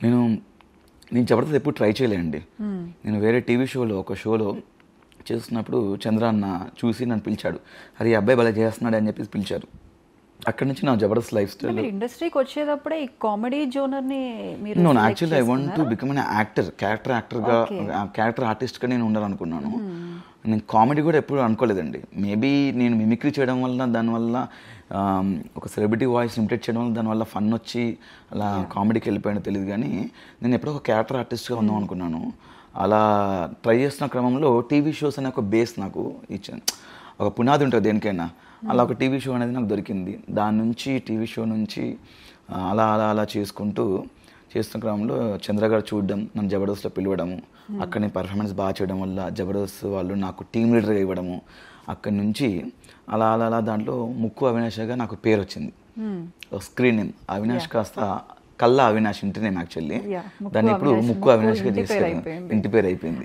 నేను నేను జబర్దస్త్ ఎప్పుడు ట్రై చేయలేండి. నేను వేరే టీవీ షోలో ఒక షోలో చేస్తున్నప్పుడు చంద్ర అన్న చూసి నన్ను పిలిచాడు. అరే ఈ అబ్బాయి భలే చేస్తున్నాడు అని చెప్పేసి పిలిచారు. అక్కడి నుంచి నా జబర్దస్త్ లైఫ్ స్టైల్. ఇండస్ట్రీకి వచ్చేటప్పుడే ఈ కామెడీ జోనర్ ని మీరు no actually I want to become an actor, యాక్టర్గా క్యారెక్టర్ ఆర్టిస్ట్గా నేను ఉండాలనుకున్నాను. నేను కామెడీ కూడా ఎప్పుడు అనుకోలేదండి. మేబీ నేను మిమిక్రీ చేయడం వల్ల దానివల్ల ఒక సెలబ్రిటీ వాయిస్ ఇమిటేట్ చేయడం వల్ల దానివల్ల ఫన్ వచ్చి అలా కామెడీకి వెళ్ళిపోయానో తెలియదు. కానీ నేను ఎప్పుడో ఒక క్యారెక్టర్ ఆర్టిస్ట్గా ఉందాం అనుకున్నాను. అలా ట్రై చేస్తున్న క్రమంలో టీవీ షోస్ అనే ఒక బేస్ నాకు ఇచ్చాను. ఒక పునాది ఉంటుంది దేనికైనా. అలా ఒక టీవీ షో అనేది నాకు దొరికింది. దాని నుంచి టీవీ షో నుంచి అలా అలా అలా చేస్తున్న క్రమంలో చంద్ర గారు చూడడం, నన్ను జబర్దస్త్లో పిలవడము, అక్కడ నేను పర్ఫార్మెన్స్ బాగా చేయడం వల్ల జబర్దస్త్ వాళ్ళు నాకు టీమ్ లీడర్గా ఇవ్వడము, అక్కడి నుంచి అలా అలా అలా దాంట్లో ముక్కు అవినాష్గా నాకు పేరు వచ్చింది. స్క్రీన్ నేమ్ అవినాష్ కాస్త కల్లా అవినాష్ ఇంటి నేమ్ యాక్చువల్లీ. దాన్ని ఇప్పుడు ముక్కు అవినాష్గా చేశారు, ఇంటి పేరు అయిపోయింది.